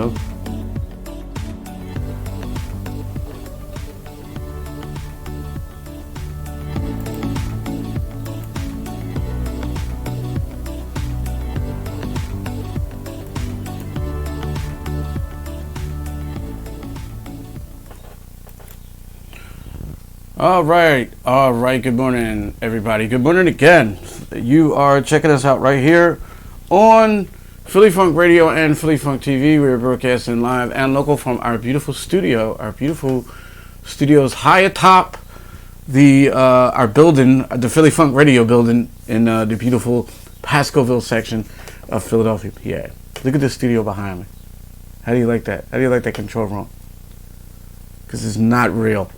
Hello? All right. Good morning, everybody. Good morning again. You are checking us out right here on Philly Funk Radio and Philly Funk TV. We are broadcasting live and local from our beautiful studios high atop our building, the Philly Funk Radio building in the beautiful Pascoville section of Philadelphia, PA. Look at the studio behind me. How do you like that? How do you like that control room? Because it's not real.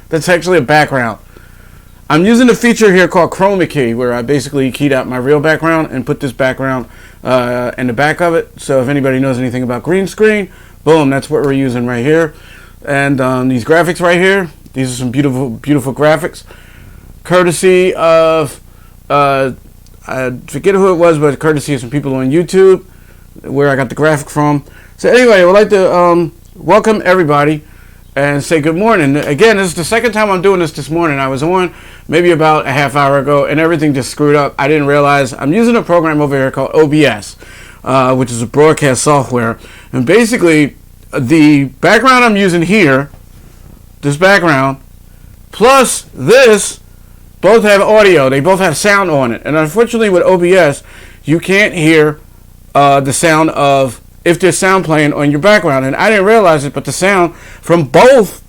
That's actually a background. I'm using a feature here called Chroma Key, where I basically keyed out my real background and put this background in the back of it. So if anybody knows anything about green screen, boom, that's what we're using right here. And these graphics right here, these are some beautiful, beautiful graphics, courtesy of I forget who it was, but courtesy of some people on YouTube, where I got the graphic from. So anyway, I would like to welcome everybody and say good morning. Again, this is the second time I'm doing this morning. I was on maybe about a half hour ago and everything just screwed up. I didn't realize I'm using a program over here called OBS, which is a broadcast software. And basically, the background I'm using here, this background, plus this, both have audio. They both have sound on it. And unfortunately with OBS, you can't hear the sound of if there's sound playing on your background. And I didn't realize it, but the sound from both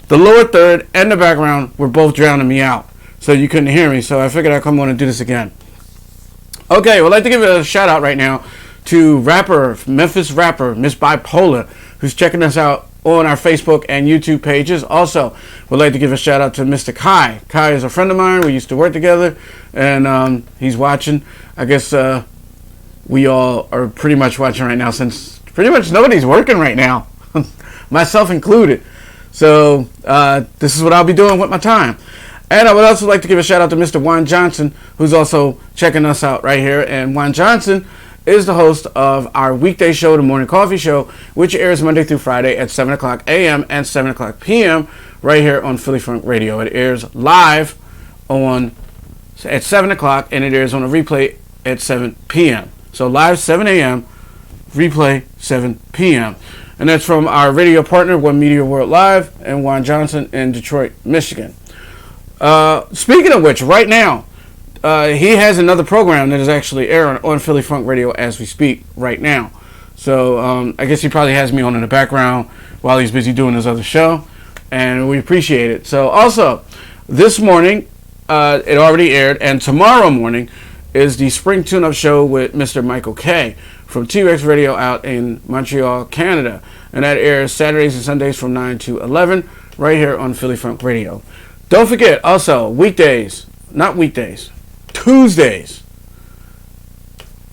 the lower third and the background were both drowning me out. So you couldn't hear me. So I figured I'd come on and do this again. Okay, I'd like to give a shout out right now to Memphis rapper, Miss Bipolar, who's checking us out on our Facebook and YouTube pages. Also, would like to give a shout out to Mr. Kai. Kai is a friend of mine. We used to work together, and he's watching. I guess we all are pretty much watching right now, since pretty much nobody's working right now, myself included. So this is what I'll be doing with my time. And I would also like to give a shout out to Mr. Juan Johnson, who's also checking us out right here. And Juan Johnson is the host of our weekday show, The Morning Coffee Show, which airs Monday through Friday at 7 o'clock a.m. and 7 o'clock p.m. right here on Philly Funk Radio. It airs live at 7 o'clock, and it airs on a replay at 7 p.m. So live 7 a.m., replay 7 p.m. And that's from our radio partner, One Media World Live, and Juan Johnson in Detroit, Michigan. Speaking of which, right now, he has another program that is actually airing on Philly Funk Radio as we speak right now. So I guess he probably has me on in the background while he's busy doing his other show, and we appreciate it. So also, this morning, it already aired, and tomorrow morning is the Spring Tune-Up Show with Mr. Michael K. from T-Rex Radio out in Montreal, Canada. And that airs Saturdays and Sundays from 9 to 11 right here on Philly Funk Radio. Don't forget, also, Tuesdays,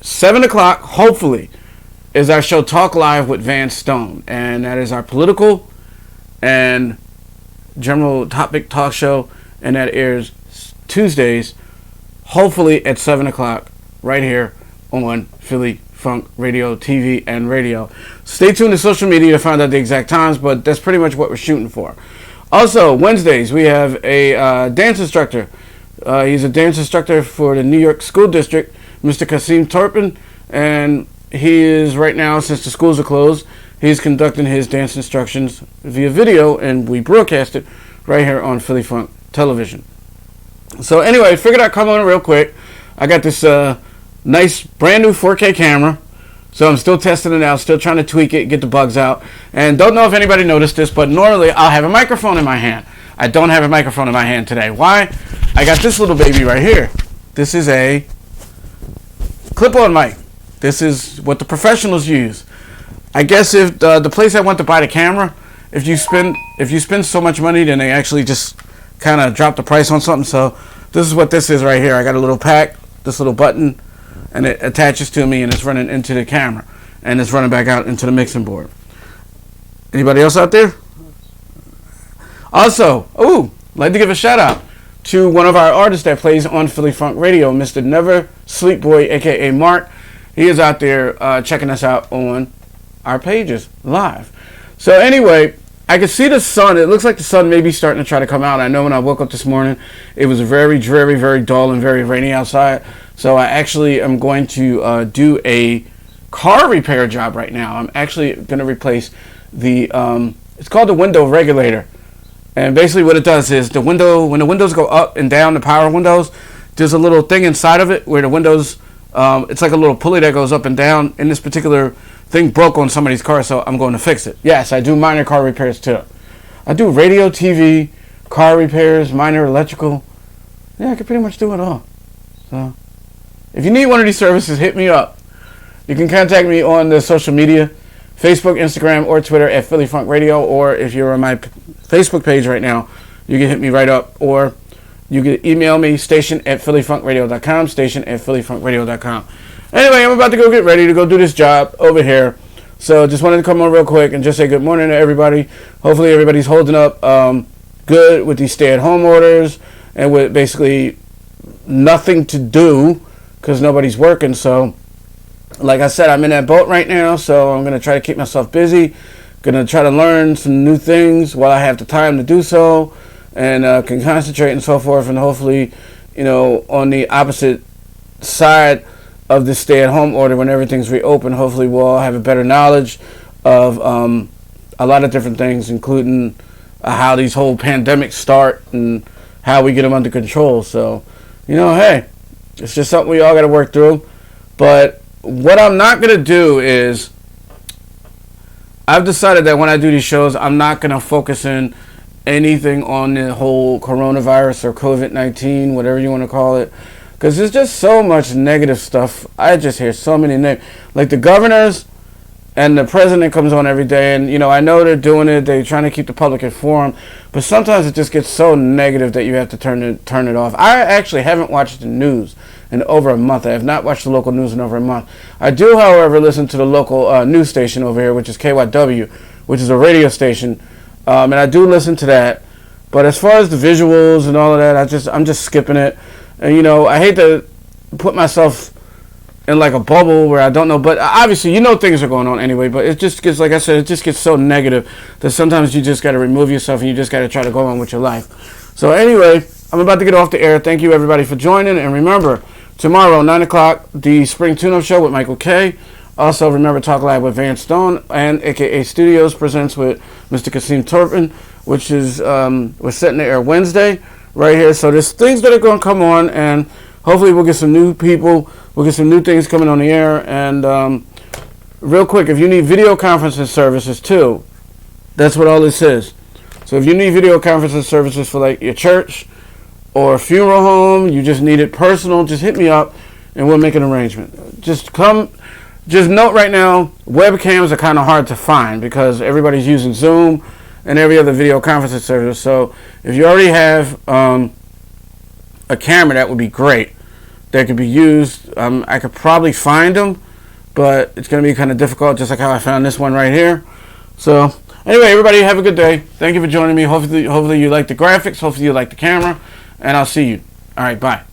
7 o'clock, hopefully, is our show Talk Live with Van Stone. And that is our political and general topic talk show. And that airs Tuesdays, hopefully at 7 o'clock, right here on Philly Funk Radio, TV, and radio. Stay tuned to social media to find out the exact times, but that's pretty much what we're shooting for. Also, Wednesdays, we have a dance instructor. He's a dance instructor for the New York School District, Mr. Kasim Turpin, and he is right now, since the schools are closed, he's conducting his dance instructions via video, and we broadcast it right here on Philly Funk Television. So anyway, I figured I'd come on real quick. I got this nice brand new 4K camera. So I'm still testing it out, still trying to tweak it, get the bugs out. And don't know if anybody noticed this, but normally I'll have a microphone in my hand. I don't have a microphone in my hand today. Why? I got this little baby right here. This is a clip-on mic. This is what the professionals use. I guess if the place I went to buy the camera, if you spend so much money, then they actually just kind of drop the price on something. So this is what this is right here. I got a little pack, this little button, and it attaches to me, and it's running into the camera, and it's running back out into the mixing board. Anybody else out there? Also, I'd like to give a shout out to one of our artists that plays on Philly Funk Radio, Mr. Never Sleep Boy, aka Mark. he is out there checking us out on our pages live. So anyway, I can see the sun. It looks like the sun may be starting to try to come out. I know when I woke up this morning, it was very dreary, very dull, and very rainy outside. So I actually am going to do a car repair job right now. I'm actually going to replace the, it's called the window regulator. And basically what it does is when the windows go up and down, the power windows, there's a little thing inside of it where the windows, it's like a little pulley that goes up and down. And this particular thing broke on somebody's car, so I'm going to fix it. Yes, I do minor car repairs too. I do radio, TV, car repairs, minor electrical. Yeah, I can pretty much do it all. So if you need one of these services, hit me up. You can contact me on the social media, Facebook, Instagram, or Twitter at Philly Funk Radio, or if you're on my Facebook page right now, you can hit me right up, or you can email me, station@phillyfunkradio.com, station@phillyfunkradio.com. Anyway, I'm about to go get ready to go do this job over here. So just wanted to come on real quick and just say good morning to everybody. Hopefully everybody's holding up good with these stay-at-home orders and with basically nothing to do because nobody's working. So like I said, I'm in that boat right now, so I'm going to try to keep myself busy. Going to try to learn some new things while I have the time to do so, and can concentrate and so forth. And hopefully, on the opposite side of the stay-at-home order, when everything's reopened, hopefully we'll all have a better knowledge of a lot of different things, including how these whole pandemics start and how we get them under control. So, hey, it's just something we all got to work through. But what I'm not going to do is, I've decided that when I do these shows, I'm not going to focus in anything on the whole coronavirus or COVID-19, whatever you want to call it, because there's just so much negative stuff. I just hear so many like the governors and the president comes on every day, and I know they're doing it, they're trying to keep the public informed, but sometimes it just gets so negative that you have to turn it off. I actually haven't watched the news in over a month. I have not watched the local news in over a month. I do, however, listen to the local news station over here, which is KYW, which is a radio station, and I do listen to that. But as far as the visuals and all of that, I'm just skipping it. And I hate to put myself in like a bubble where I don't know, but obviously things are going on anyway. But it just gets, like I said, it just gets so negative that sometimes you just got to remove yourself and you just got to try to go on with your life. So anyway, I'm about to get off the air. Thank you everybody for joining, and remember, tomorrow 9 o'clock, the Spring Tune-Up Show with Michael K. Also remember Talk Live with Van Stone, and AKA Studios presents with Mr. Kasim Turpin, which is we're setting the air Wednesday right here. So there's things that are going to come on, and hopefully we'll get some new people. We'll get some new things coming on the air. And real quick, if you need video conferencing services too, that's what all this is. So if you need video conferencing services for like your church or a funeral home, you just need it personal, just hit me up and we'll make an arrangement. Just note right now, webcams are kind of hard to find because everybody's using Zoom and every other video conferencing service. So if you already have a camera, that would be great. That could be used. I could probably find them, but it's going to be kind of difficult, just like how I found this one right here. So anyway, everybody have a good day. Thank you for joining me. Hopefully you like the graphics. Hopefully you like the camera. And I'll see you. All right, bye.